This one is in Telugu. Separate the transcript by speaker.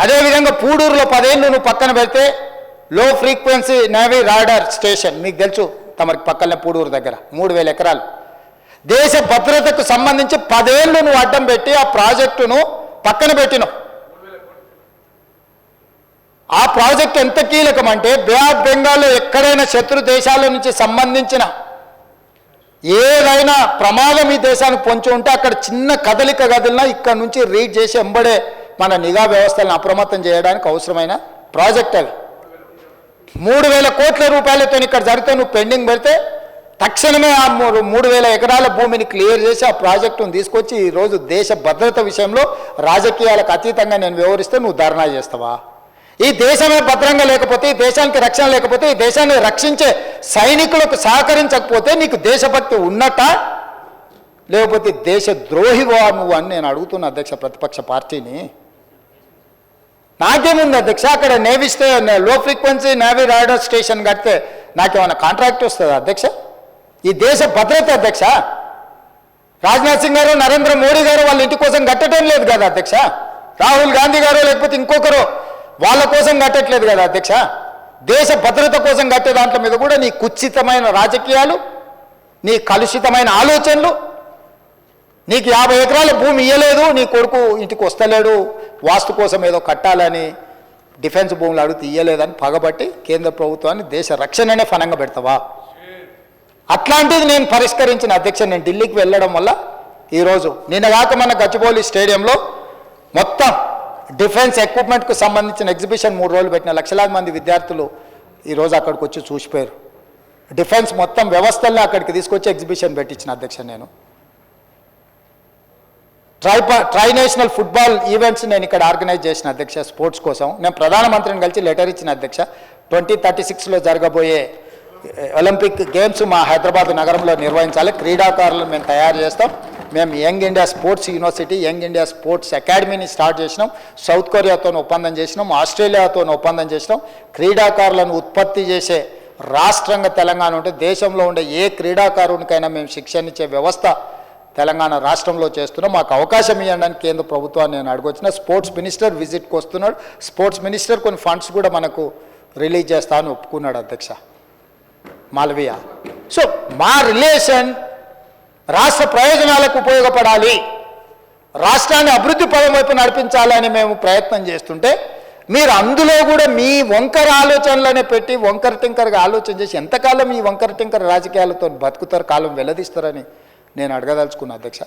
Speaker 1: అదేవిధంగా పూడూరులో 10 ఏళ్ళు నువ్వు పక్కన పెడితే లో ఫ్రీక్వెన్సీ నేవీ రాడార్ స్టేషన్ మీకు తెలుసు, తమరికి పక్కనే పూడూరు దగ్గర 3000 ఎకరాలు. దేశ భద్రతకు సంబంధించి 10 ఏళ్ళు నువ్వు అడ్డం పెట్టి ఆ ప్రాజెక్టును పక్కన పెట్టినావు. ఆ ప్రాజెక్ట్ ఎంత కీలకం అంటే బే ఆఫ్ బెంగాల్లో ఎక్కడైనా శత్రు దేశాల నుంచి సంబంధించిన ఏదైనా ప్రమాదం ఈ దేశానికి పొంచి ఉంటే అక్కడ చిన్న కదలిక కదిలినా ఇక్కడ నుంచి రీడ్ చేసి ఎంబడే మన నిఘా వ్యవస్థలను అప్రమత్తం చేయడానికి అవసరమైన ప్రాజెక్ట్ అవి. 3000 కోట్ల రూపాయలతో ఇక్కడ జరిగితే నువ్వు పెండింగ్ పెడితే తక్షణమే ఆ 3000 ఎకరాల భూమిని క్లియర్ చేసి ఆ ప్రాజెక్టును తీసుకొచ్చి ఈరోజు దేశ భద్రత విషయంలో రాజకీయాలకు అతీతంగా నేను వివరిస్తే నువ్వు ధర్నా చేస్తావా? ఈ దేశమే భద్రంగా లేకపోతే, ఈ దేశానికి రక్షణ లేకపోతే, ఈ దేశాన్ని రక్షించే సైనికులకు సహకరించకపోతే నీకు దేశభక్తి ఉన్నట్ట, లేకపోతే దేశ ద్రోహివా నువ్వు అని నేను అడుగుతున్నా అధ్యక్ష ప్రతిపక్ష పార్టీని. నాకేముంది అధ్యక్ష, అక్కడ నేవీ లో ఫ్రీక్వెన్సీ నేవీ రాడార్ స్టేషన్ కడితే నాకేమైనా కాంట్రాక్ట్ వస్తుందా అధ్యక్ష? ఈ దేశ భద్రత అధ్యక్ష. రాజ్నాథ్ సింగ్ గారు, నరేంద్ర మోడీ గారు వాళ్ళ ఇంటి కోసం కట్టడం లేదు కదా అధ్యక్ష. రాహుల్ గాంధీ గారు లేకపోతే ఇంకొకరు వాళ్ళ కోసం కట్టట్లేదు కదా అధ్యక్ష. దేశ భద్రత కోసం కట్టే దాంట్లో మీద కూడా నీ కుత్సితమైన రాజకీయాలు, నీ కలుషితమైన ఆలోచనలు, నీకు 50 ఎకరాల భూమి ఇవ్వలేదు, నీ కొడుకు ఇంటికి వస్తలేడు, వాస్తు కోసం ఏదో కట్టాలని డిఫెన్స్ భూములు అడిగితే ఇవ్వలేదని పగబట్టి కేంద్ర ప్రభుత్వాన్ని దేశ రక్షణనే ఫలంగా పెడతావా? అట్లాంటిది నేను పరిష్కరించిన అధ్యక్ష. నేను ఢిల్లీకి వెళ్ళడం వల్ల ఈరోజు నిన్నగాక మన గచ్చిబౌలి స్టేడియంలో మొత్తం డిఫెన్స్ ఎక్విప్మెంట్కు సంబంధించిన ఎగ్జిబిషన్ 3 రోజులు పెట్టిన లక్షలాది మంది విద్యార్థులు ఈరోజు అక్కడికి వచ్చి చూసిపోయారు. డిఫెన్స్ మొత్తం వ్యవస్థల్లో అక్కడికి తీసుకొచ్చి ఎగ్జిబిషన్ పెట్టించిన అధ్యక్ష. నేను ట్రై నేషనల్ ఫుట్బాల్ ఈవెంట్స్ నేను ఇక్కడ ఆర్గనైజ్ చేసిన అధ్యక్ష స్పోర్ట్స్ కోసం. నేను ప్రధానమంత్రిని కలిసి లెటర్ ఇచ్చిన అధ్యక్ష. 2036లో జరగబోయే ఒలింపిక్ గేమ్స్ మా హైదరాబాద్ నగరంలో నిర్వహించాలి. క్రీడాకారులను మేము తయారు చేస్తాం. మేము young India sports university, young India sports అకాడమీని స్టార్ట్ చేసినాం. సౌత్ కొరియాతో ఒప్పందం చేసినాం, ఆస్ట్రేలియాతో ఒప్పందం చేసినాం. క్రీడాకారులను ఉత్పత్తి చేసే రాష్ట్రంగా తెలంగాణ ఉంటే దేశంలో ఉండే ఏ క్రీడాకారునికైనా మేము శిక్షణ ఇచ్చే వ్యవస్థ తెలంగాణ రాష్ట్రంలో చేస్తున్నాం. మాకు అవకాశం ఇవ్వడానికి కేంద్ర ప్రభుత్వాన్ని నేను అడగొచ్చిన. స్పోర్ట్స్ మినిస్టర్ విజిట్కి వస్తున్నాడు. స్పోర్ట్స్ మినిస్టర్ కొన్ని ఫండ్స్ కూడా మనకు రిలీజ్ చేస్తా అని ఒప్పుకున్నాడు అధ్యక్ష మాల్వియా. సో మా రిలేషన్ రాష్ట్ర ప్రయోజనాలకు ఉపయోగపడాలి, రాష్ట్రాన్ని అభివృద్ధి పదం వైపు నడిపించాలని మేము ప్రయత్నం చేస్తుంటే మీరు అందులో కూడా మీ వంకర ఆలోచనలనే పెట్టి వంకర టింకర్గా ఆలోచన చేసి ఎంతకాలం ఈ వంకర టింకర్ రాజకీయాలతో బతుకుతారు, కాలం వెల్లదీస్తారని నేను అడగదలుచుకున్నా అధ్యక్ష.